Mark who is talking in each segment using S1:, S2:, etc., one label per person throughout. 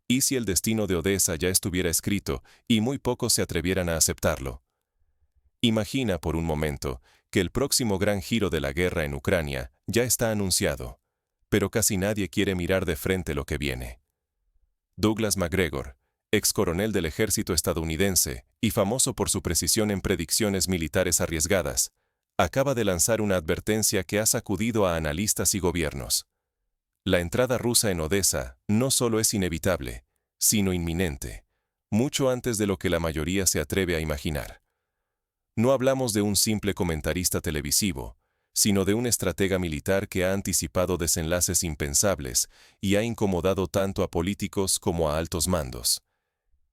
S1: ¿Y si el destino de Odessa ya estuviera escrito y muy pocos se atrevieran a aceptarlo? Imagina por un momento que el próximo gran giro de la guerra en Ucrania ya está anunciado, pero casi nadie quiere mirar de frente lo que viene. Douglas MacGregor, ex coronel del ejército estadounidense y famoso por su precisión en predicciones militares arriesgadas, acaba de lanzar una advertencia que ha sacudido a analistas y gobiernos. La entrada rusa en Odessa no solo es inevitable, sino inminente, mucho antes de lo que la mayoría se atreve a imaginar. No hablamos de un simple comentarista televisivo, sino de un estratega militar que ha anticipado desenlaces impensables y ha incomodado tanto a políticos como a altos mandos.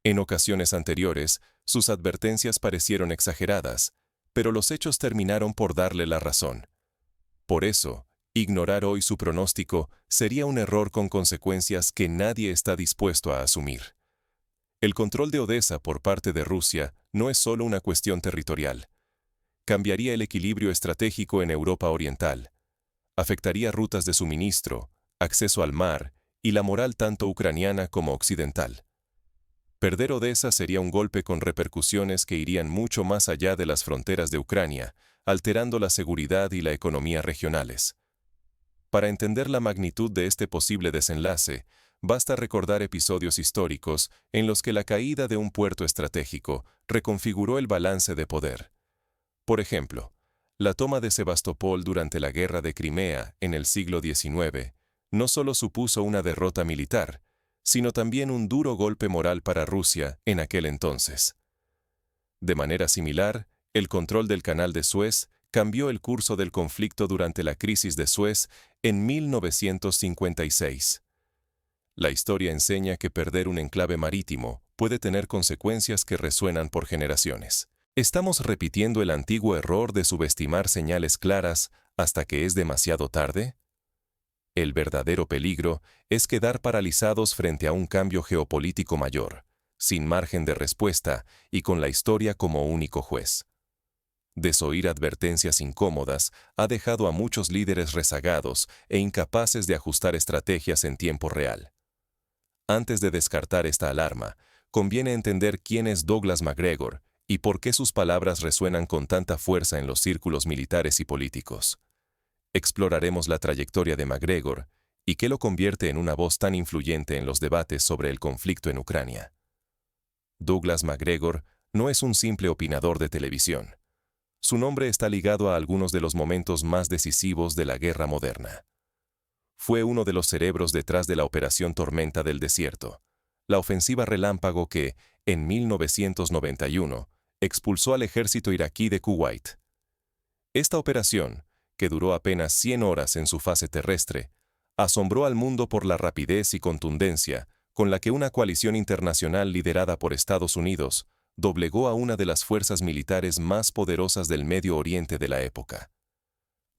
S1: En ocasiones anteriores, sus advertencias parecieron exageradas, pero los hechos terminaron por darle la razón. Por eso, ignorar hoy su pronóstico sería un error con consecuencias que nadie está dispuesto a asumir. El control de Odessa por parte de Rusia no es solo una cuestión territorial. Cambiaría el equilibrio estratégico en Europa Oriental. Afectaría rutas de suministro, acceso al mar y la moral tanto ucraniana como occidental. Perder Odessa sería un golpe con repercusiones que irían mucho más allá de las fronteras de Ucrania, alterando la seguridad y la economía regionales. Para entender la magnitud de este posible desenlace, basta recordar episodios históricos en los que la caída de un puerto estratégico reconfiguró el balance de poder. Por ejemplo, la toma de Sebastopol durante la Guerra de Crimea en el siglo XIX no solo supuso una derrota militar, sino también un duro golpe moral para Rusia en aquel entonces. De manera similar, el control del Canal de Suez cambió el curso del conflicto durante la crisis de Suez en 1956. La historia enseña que perder un enclave marítimo puede tener consecuencias que resuenan por generaciones. ¿Estamos repitiendo el antiguo error de subestimar señales claras hasta que es demasiado tarde? El verdadero peligro es quedar paralizados frente a un cambio geopolítico mayor, sin margen de respuesta y con la historia como único juez. Desoír advertencias incómodas ha dejado a muchos líderes rezagados e incapaces de ajustar estrategias en tiempo real. Antes de descartar esta alarma, conviene entender quién es Douglas MacGregor y por qué sus palabras resuenan con tanta fuerza en los círculos militares y políticos. Exploraremos la trayectoria de MacGregor y qué lo convierte en una voz tan influyente en los debates sobre el conflicto en Ucrania. Douglas MacGregor no es un simple opinador de televisión. Su nombre está ligado a algunos de los momentos más decisivos de la guerra moderna. Fue uno de los cerebros detrás de la Operación Tormenta del Desierto, la ofensiva relámpago que, en 1991, expulsó al ejército iraquí de Kuwait. Esta operación, que duró apenas 100 horas en su fase terrestre, asombró al mundo por la rapidez y contundencia con la que una coalición internacional liderada por Estados Unidos doblegó a una de las fuerzas militares más poderosas del Medio Oriente de la época.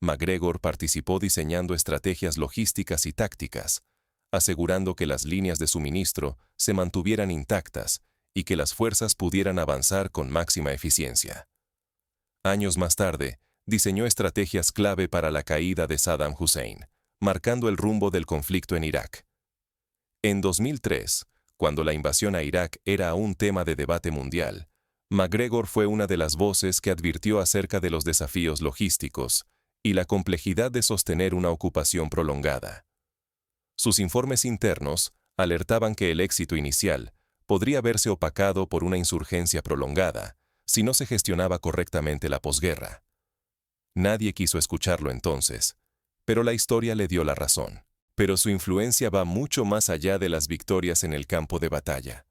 S1: MacGregor participó diseñando estrategias logísticas y tácticas, asegurando que las líneas de suministro se mantuvieran intactas y que las fuerzas pudieran avanzar con máxima eficiencia. Años más tarde, diseñó estrategias clave para la caída de Saddam Hussein, marcando el rumbo del conflicto en Irak. En 2003, cuando la invasión a Irak era aún tema de debate mundial, MacGregor fue una de las voces que advirtió acerca de los desafíos logísticos y la complejidad de sostener una ocupación prolongada. Sus informes internos alertaban que el éxito inicial podría verse opacado por una insurgencia prolongada si no se gestionaba correctamente la posguerra. Nadie quiso escucharlo entonces, pero la historia le dio la razón. Pero su influencia va mucho más allá de las victorias en el campo de batalla.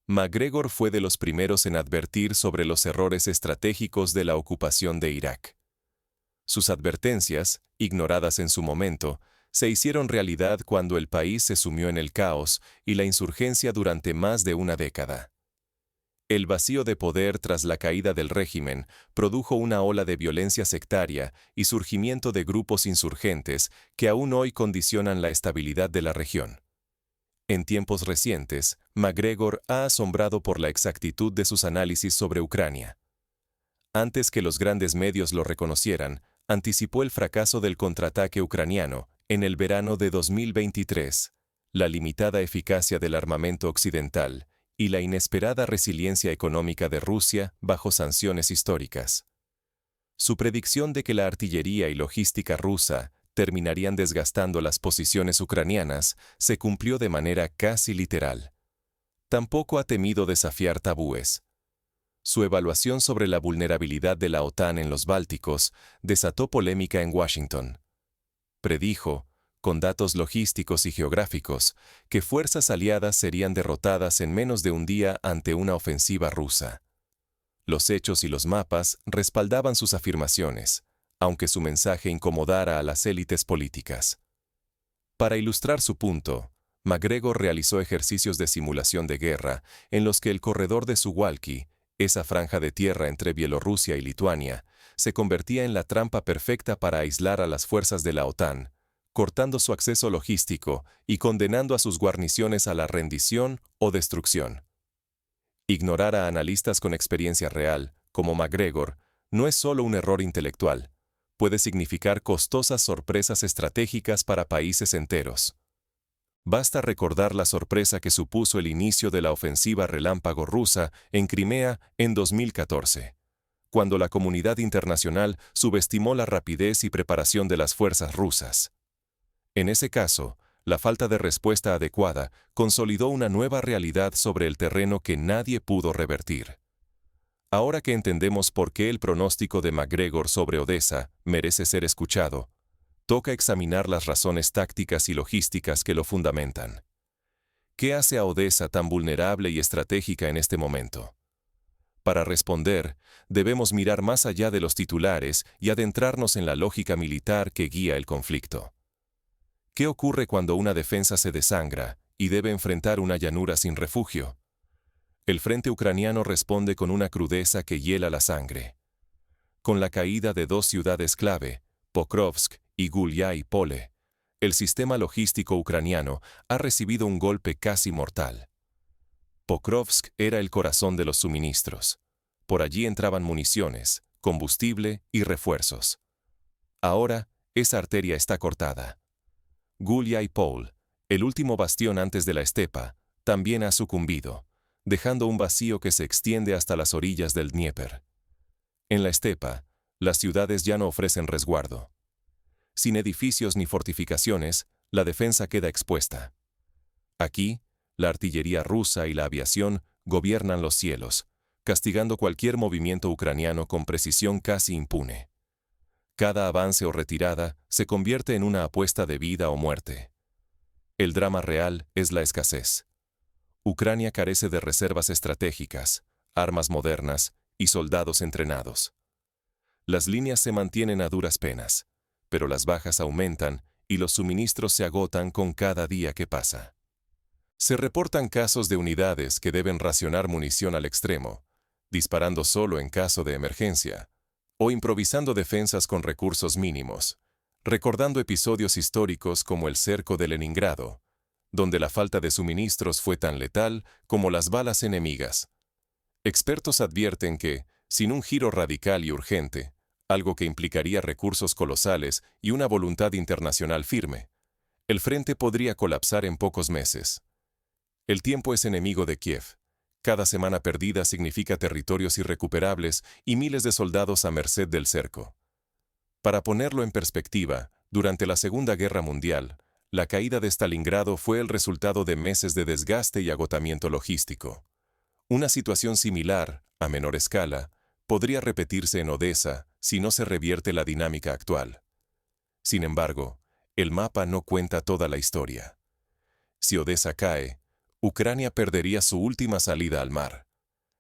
S1: MacGregor fue de los primeros en advertir sobre los errores estratégicos de la ocupación de Irak. Sus advertencias, ignoradas en su momento, se hicieron realidad cuando el país se sumió en el caos y la insurgencia durante más de una década. El vacío de poder tras la caída del régimen produjo una ola de violencia sectaria y surgimiento de grupos insurgentes que aún hoy condicionan la estabilidad de la región. En tiempos recientes, MacGregor ha asombrado por la exactitud de sus análisis sobre Ucrania. Antes que los grandes medios lo reconocieran, anticipó el fracaso del contraataque ucraniano en el verano de 2023, la limitada eficacia del armamento occidental y la inesperada resiliencia económica de Rusia bajo sanciones históricas. Su predicción de que la artillería y logística rusa terminarían desgastando las posiciones ucranianas se cumplió de manera casi literal. Tampoco ha temido desafiar tabúes. Su evaluación sobre la vulnerabilidad de la OTAN en los Bálticos desató polémica en Washington. Predijo, con datos logísticos y geográficos, que fuerzas aliadas serían derrotadas en menos de un día ante una ofensiva rusa. Los hechos y los mapas respaldaban sus afirmaciones, aunque su mensaje incomodara a las élites políticas. Para ilustrar su punto, MacGregor realizó ejercicios de simulación de guerra en los que el corredor de Suwalki, esa franja de tierra entre Bielorrusia y Lituania, se convertía en la trampa perfecta para aislar a las fuerzas de la OTAN, cortando su acceso logístico y condenando a sus guarniciones a la rendición o destrucción. Ignorar a analistas con experiencia real, como MacGregor, no es solo un error intelectual, puede significar costosas sorpresas estratégicas para países enteros. Basta recordar la sorpresa que supuso el inicio de la ofensiva relámpago rusa en Crimea en 2014, cuando la comunidad internacional subestimó la rapidez y preparación de las fuerzas rusas. En ese caso, la falta de respuesta adecuada consolidó una nueva realidad sobre el terreno que nadie pudo revertir. Ahora que entendemos por qué el pronóstico de MacGregor sobre Odessa merece ser escuchado, toca examinar las razones tácticas y logísticas que lo fundamentan. ¿Qué hace a Odessa tan vulnerable y estratégica en este momento? Para responder, debemos mirar más allá de los titulares y adentrarnos en la lógica militar que guía el conflicto. ¿Qué ocurre cuando una defensa se desangra y debe enfrentar una llanura sin refugio? El frente ucraniano responde con una crudeza que hiela la sangre. Con la caída de dos ciudades clave, Pokrovsk y Gulyai-Pole, el sistema logístico ucraniano ha recibido un golpe casi mortal. Pokrovsk era el corazón de los suministros. Por allí entraban municiones, combustible y refuerzos. Ahora, esa arteria está cortada. Gulyai-Pole, el último bastión antes de la estepa, también ha sucumbido, dejando un vacío que se extiende hasta las orillas del Dnieper. En la estepa, las ciudades ya no ofrecen resguardo. Sin edificios ni fortificaciones, la defensa queda expuesta. Aquí, la artillería rusa y la aviación gobiernan los cielos, castigando cualquier movimiento ucraniano con precisión casi impune. Cada avance o retirada se convierte en una apuesta de vida o muerte. El drama real es la escasez. Ucrania carece de reservas estratégicas, armas modernas y soldados entrenados. Las líneas se mantienen a duras penas, pero las bajas aumentan y los suministros se agotan con cada día que pasa. Se reportan casos de unidades que deben racionar munición al extremo, disparando solo en caso de emergencia, o improvisando defensas con recursos mínimos, recordando episodios históricos como el cerco de Leningrado, donde la falta de suministros fue tan letal como las balas enemigas. Expertos advierten que, sin un giro radical y urgente, algo que implicaría recursos colosales y una voluntad internacional firme, el frente podría colapsar en pocos meses. El tiempo es enemigo de Kiev. Cada semana perdida significa territorios irrecuperables y miles de soldados a merced del cerco. Para ponerlo en perspectiva, durante la Segunda Guerra Mundial, la caída de Stalingrado fue el resultado de meses de desgaste y agotamiento logístico. Una situación similar, a menor escala, podría repetirse en Odessa si no se revierte la dinámica actual. Sin embargo, el mapa no cuenta toda la historia. Si Odessa cae, Ucrania perdería su última salida al mar.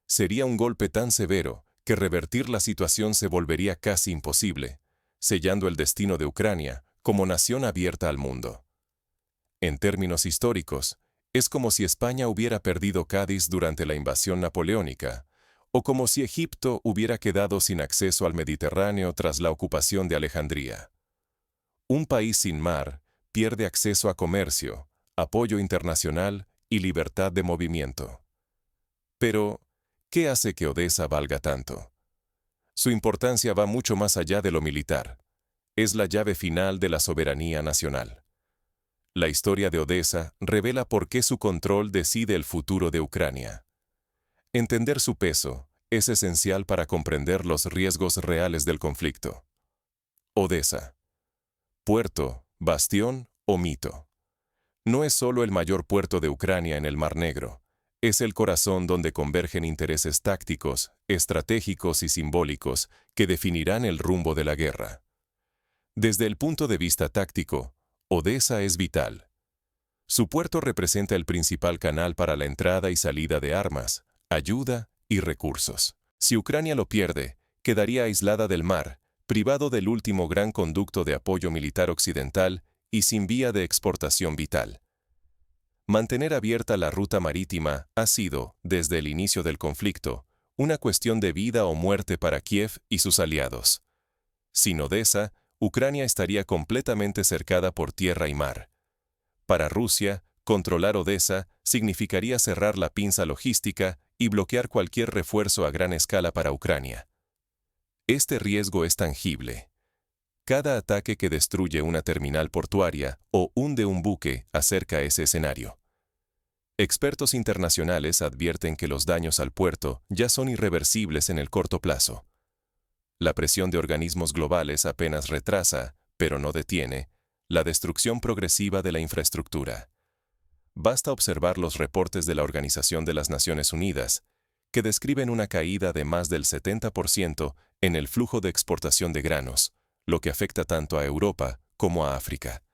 S1: Sería un golpe tan severo que revertir la situación se volvería casi imposible, sellando el destino de Ucrania como nación abierta al mundo. En términos históricos, es como si España hubiera perdido Cádiz durante la invasión napoleónica, o como si Egipto hubiera quedado sin acceso al Mediterráneo tras la ocupación de Alejandría. Un país sin mar pierde acceso a comercio, apoyo internacional y libertad de movimiento. Pero, ¿qué hace que Odessa valga tanto? Su importancia va mucho más allá de lo militar. Es la llave final de la soberanía nacional. La historia de Odesa revela por qué su control decide el futuro de Ucrania. Entender su peso es esencial para comprender los riesgos reales del conflicto. Odesa. Puerto, bastión o mito. No es solo el mayor puerto de Ucrania en el Mar Negro, es el corazón donde convergen intereses tácticos, estratégicos y simbólicos que definirán el rumbo de la guerra. Desde el punto de vista táctico, Odesa es vital. Su puerto representa el principal canal para la entrada y salida de armas, ayuda y recursos. Si Ucrania lo pierde, quedaría aislada del mar, privado del último gran conducto de apoyo militar occidental y sin vía de exportación vital. Mantener abierta la ruta marítima ha sido, desde el inicio del conflicto, una cuestión de vida o muerte para Kiev y sus aliados. Sin Odesa, Ucrania estaría completamente cercada por tierra y mar. Para Rusia, controlar Odesa significaría cerrar la pinza logística y bloquear cualquier refuerzo a gran escala para Ucrania. Este riesgo es tangible. Cada ataque que destruye una terminal portuaria o hunde un buque acerca ese escenario. Expertos internacionales advierten que los daños al puerto ya son irreversibles en el corto plazo. La presión de organismos globales apenas retrasa, pero no detiene, la destrucción progresiva de la infraestructura. Basta observar los reportes de la Organización de las Naciones Unidas, que describen una caída de más del 70% en el flujo de exportación de granos, lo que afecta tanto a Europa como a África.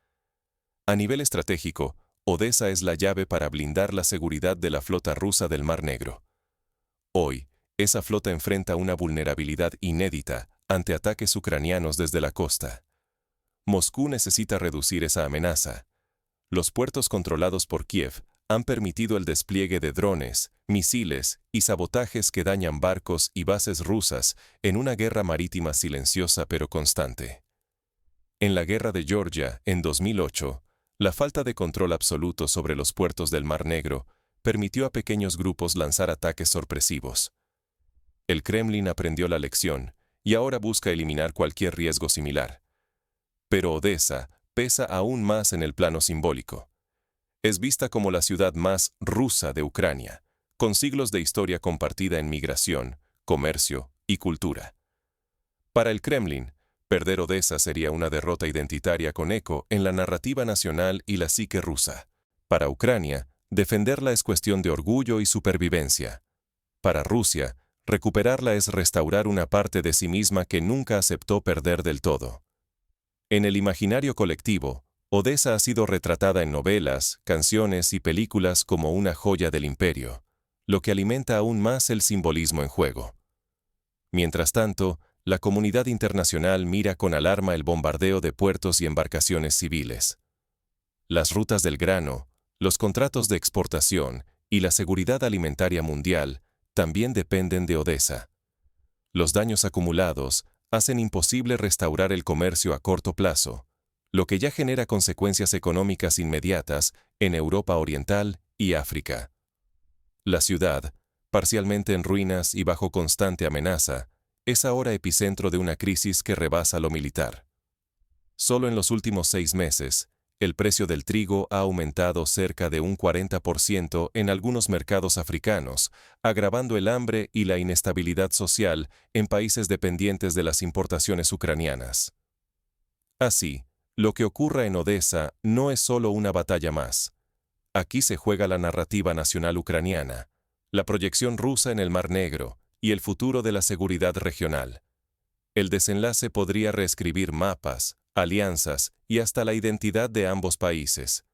S1: A nivel estratégico, Odesa es la llave para blindar la seguridad de la flota rusa del Mar Negro. Hoy, esa flota enfrenta una vulnerabilidad inédita ante ataques ucranianos desde la costa. Moscú necesita reducir esa amenaza. Los puertos controlados por Kiev han permitido el despliegue de drones, misiles y sabotajes que dañan barcos y bases rusas en una guerra marítima silenciosa pero constante. En la guerra de Georgia, en 2008, la falta de control absoluto sobre los puertos del Mar Negro permitió a pequeños grupos lanzar ataques sorpresivos. El Kremlin aprendió la lección y ahora busca eliminar cualquier riesgo similar. Pero Odesa pesa aún más en el plano simbólico. Es vista como la ciudad más rusa de Ucrania, con siglos de historia compartida en migración, comercio y cultura. Para el Kremlin, perder Odesa sería una derrota identitaria con eco en la narrativa nacional y la psique rusa. Para Ucrania, defenderla es cuestión de orgullo y supervivencia. Para Rusia, recuperarla es restaurar una parte de sí misma que nunca aceptó perder del todo. En el imaginario colectivo, Odesa ha sido retratada en novelas, canciones y películas como una joya del imperio, lo que alimenta aún más el simbolismo en juego. Mientras tanto, la comunidad internacional mira con alarma el bombardeo de puertos y embarcaciones civiles. Las rutas del grano, los contratos de exportación y la seguridad alimentaria mundial también dependen de Odesa. Los daños acumulados hacen imposible restaurar el comercio a corto plazo, lo que ya genera consecuencias económicas inmediatas en Europa Oriental y África. La ciudad, parcialmente en ruinas y bajo constante amenaza, es ahora epicentro de una crisis que rebasa lo militar. Solo en los últimos 6 meses, el precio del trigo ha aumentado cerca de un 40% en algunos mercados africanos, agravando el hambre y la inestabilidad social en países dependientes de las importaciones ucranianas. Así, lo que ocurra en Odesa no es solo una batalla más. Aquí se juega la narrativa nacional ucraniana, la proyección rusa en el Mar Negro y el futuro de la seguridad regional. El desenlace podría reescribir mapas, alianzas y hasta la identidad de ambos países.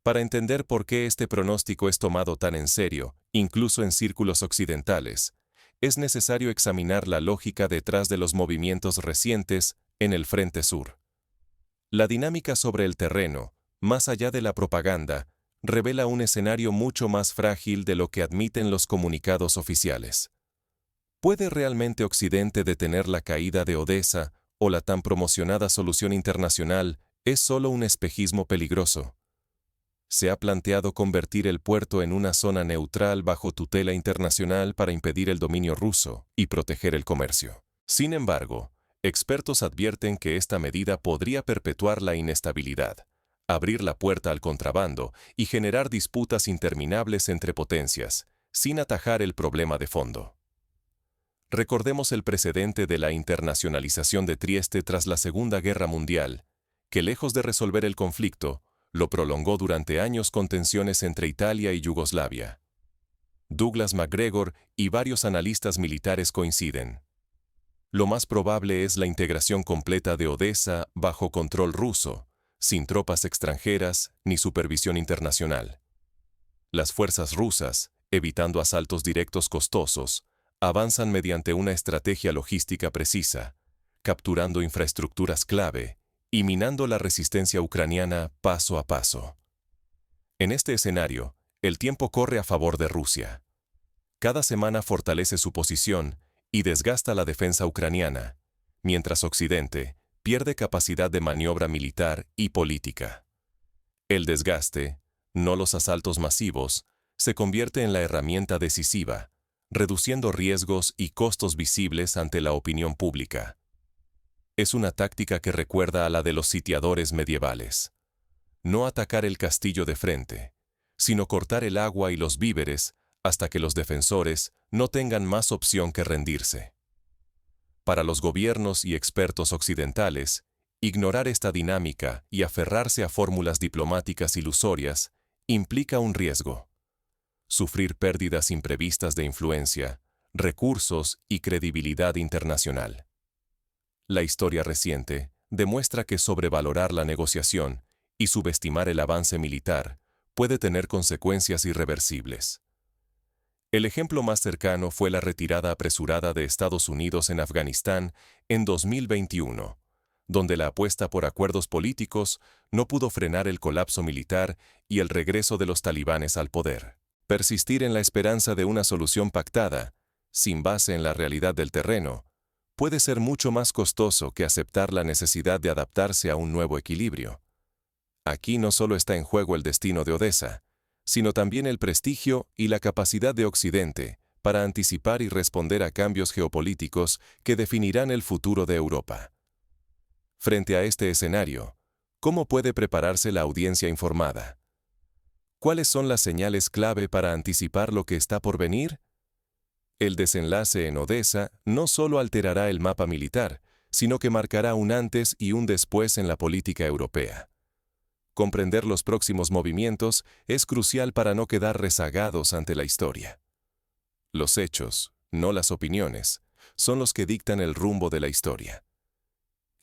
S1: Para entender por qué este pronóstico es tomado tan en serio, incluso en círculos occidentales, es necesario examinar la lógica detrás de los movimientos recientes en el Frente Sur. La dinámica sobre el terreno, más allá de la propaganda, revela un escenario mucho más frágil de lo que admiten los comunicados oficiales. ¿Puede realmente Occidente detener la caída de Odesa o la tan promocionada solución internacional es solo un espejismo peligroso? Se ha planteado convertir el puerto en una zona neutral bajo tutela internacional para impedir el dominio ruso y proteger el comercio. Sin embargo, expertos advierten que esta medida podría perpetuar la inestabilidad, abrir la puerta al contrabando y generar disputas interminables entre potencias, sin atajar el problema de fondo. Recordemos el precedente de la internacionalización de Trieste tras la Segunda Guerra Mundial, que lejos de resolver el conflicto, lo prolongó durante años con tensiones entre Italia y Yugoslavia. Douglas MacGregor y varios analistas militares coinciden. Lo más probable es la integración completa de Odesa bajo control ruso, sin tropas extranjeras ni supervisión internacional. Las fuerzas rusas, evitando asaltos directos costosos, avanzan mediante una estrategia logística precisa, capturando infraestructuras clave y minando la resistencia ucraniana paso a paso. En este escenario, el tiempo corre a favor de Rusia. Cada semana fortalece su posición y desgasta la defensa ucraniana, mientras Occidente pierde capacidad de maniobra militar y política. El desgaste, no los asaltos masivos, se convierte en la herramienta decisiva, reduciendo riesgos y costos visibles ante la opinión pública. Es una táctica que recuerda a la de los sitiadores medievales. No atacar el castillo de frente, sino cortar el agua y los víveres hasta que los defensores no tengan más opción que rendirse. Para los gobiernos y expertos occidentales, ignorar esta dinámica y aferrarse a fórmulas diplomáticas ilusorias implica un riesgo: sufrir pérdidas imprevistas de influencia, recursos y credibilidad internacional. La historia reciente demuestra que sobrevalorar la negociación y subestimar el avance militar puede tener consecuencias irreversibles. El ejemplo más cercano fue la retirada apresurada de Estados Unidos en Afganistán en 2021, donde la apuesta por acuerdos políticos no pudo frenar el colapso militar y el regreso de los talibanes al poder. Persistir en la esperanza de una solución pactada, sin base en la realidad del terreno, puede ser mucho más costoso que aceptar la necesidad de adaptarse a un nuevo equilibrio. Aquí no solo está en juego el destino de Odesa, sino también el prestigio y la capacidad de Occidente para anticipar y responder a cambios geopolíticos que definirán el futuro de Europa. Frente a este escenario, ¿cómo puede prepararse la audiencia informada? ¿Cuáles son las señales clave para anticipar lo que está por venir? El desenlace en Odesa no solo alterará el mapa militar, sino que marcará un antes y un después en la política europea. Comprender los próximos movimientos es crucial para no quedar rezagados ante la historia. Los hechos, no las opiniones, son los que dictan el rumbo de la historia.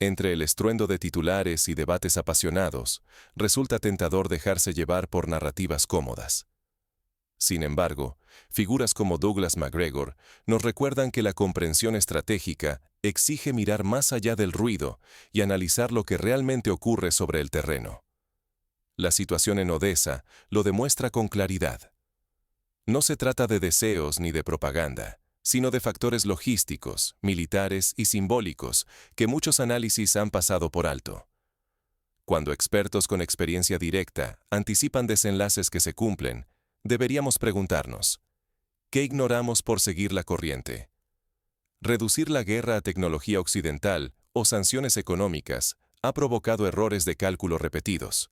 S1: Entre el estruendo de titulares y debates apasionados, resulta tentador dejarse llevar por narrativas cómodas. Sin embargo, figuras como Douglas MacGregor nos recuerdan que la comprensión estratégica exige mirar más allá del ruido y analizar lo que realmente ocurre sobre el terreno. La situación en Odesa lo demuestra con claridad. No se trata de deseos ni de propaganda, sino de factores logísticos, militares y simbólicos que muchos análisis han pasado por alto. Cuando expertos con experiencia directa anticipan desenlaces que se cumplen, deberíamos preguntarnos: ¿qué ignoramos por seguir la corriente? Reducir la guerra a tecnología occidental o sanciones económicas ha provocado errores de cálculo repetidos.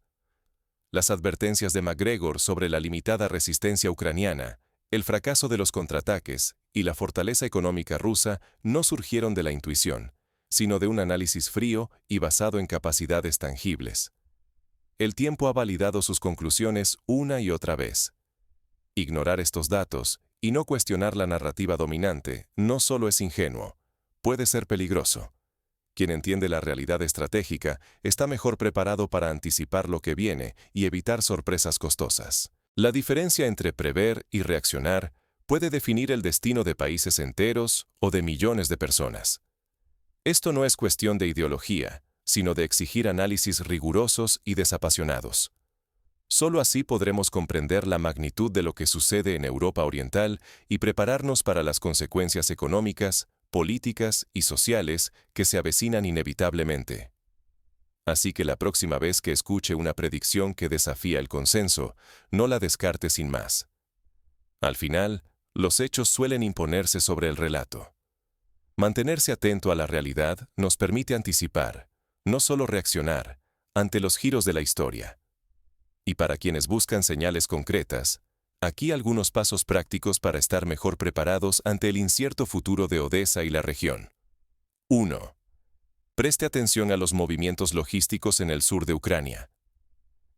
S1: Las advertencias de MacGregor sobre la limitada resistencia ucraniana, el fracaso de los contraataques y la fortaleza económica rusa no surgieron de la intuición, sino de un análisis frío y basado en capacidades tangibles. El tiempo ha validado sus conclusiones una y otra vez. Ignorar estos datos y no cuestionar la narrativa dominante no solo es ingenuo, puede ser peligroso. Quien entiende la realidad estratégica está mejor preparado para anticipar lo que viene y evitar sorpresas costosas. La diferencia entre prever y reaccionar puede definir el destino de países enteros o de millones de personas. Esto no es cuestión de ideología, sino de exigir análisis rigurosos y desapasionados. Solo así podremos comprender la magnitud de lo que sucede en Europa Oriental y prepararnos para las consecuencias económicas, políticas y sociales que se avecinan inevitablemente. Así que la próxima vez que escuche una predicción que desafía el consenso, no la descarte sin más. Al final, los hechos suelen imponerse sobre el relato. Mantenerse atento a la realidad nos permite anticipar, no solo reaccionar, ante los giros de la historia. Y para quienes buscan señales concretas, aquí algunos pasos prácticos para estar mejor preparados ante el incierto futuro de Odesa y la región. 1. Preste atención a los movimientos logísticos en el sur de Ucrania.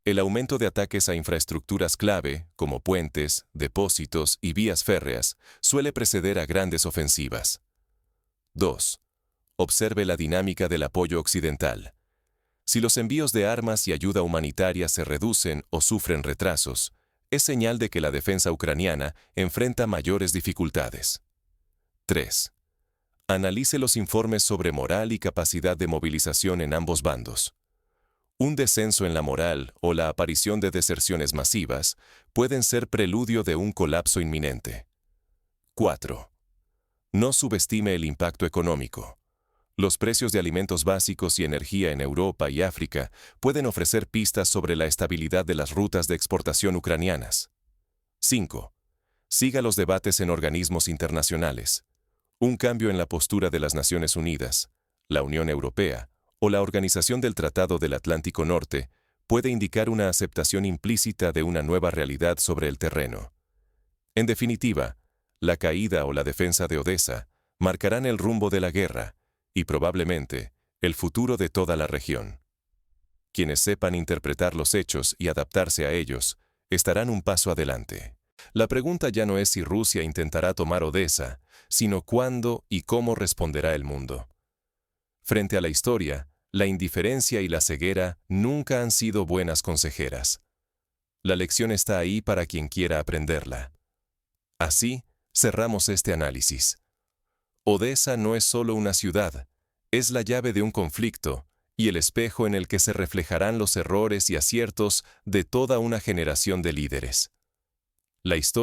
S1: El aumento de ataques a infraestructuras clave, como puentes, depósitos y vías férreas, suele preceder a grandes ofensivas. 2. Observe la dinámica del apoyo occidental. Si los envíos de armas y ayuda humanitaria se reducen o sufren retrasos, es señal de que la defensa ucraniana enfrenta mayores dificultades. 3. Analice los informes sobre moral y capacidad de movilización en ambos bandos. Un descenso en la moral o la aparición de deserciones masivas pueden ser preludio de un colapso inminente. 4. No subestime el impacto económico. Los precios de alimentos básicos y energía en Europa y África pueden ofrecer pistas sobre la estabilidad de las rutas de exportación ucranianas. 5. Siga los debates en organismos internacionales. Un cambio en la postura de las Naciones Unidas, la Unión Europea o la Organización del Tratado del Atlántico Norte puede indicar una aceptación implícita de una nueva realidad sobre el terreno. En definitiva, la caída o la defensa de Odesa marcarán el rumbo de la guerra y probablemente el futuro de toda la región. Quienes sepan interpretar los hechos y adaptarse a ellos estarán un paso adelante. La pregunta ya no es si Rusia intentará tomar Odesa, sino cuándo y cómo responderá el mundo. Frente a la historia, la indiferencia y la ceguera nunca han sido buenas consejeras. La lección está ahí para quien quiera aprenderla. Así, cerramos este análisis. Odesa no es solo una ciudad, es la llave de un conflicto y el espejo en el que se reflejarán los errores y aciertos de toda una generación de líderes. La historia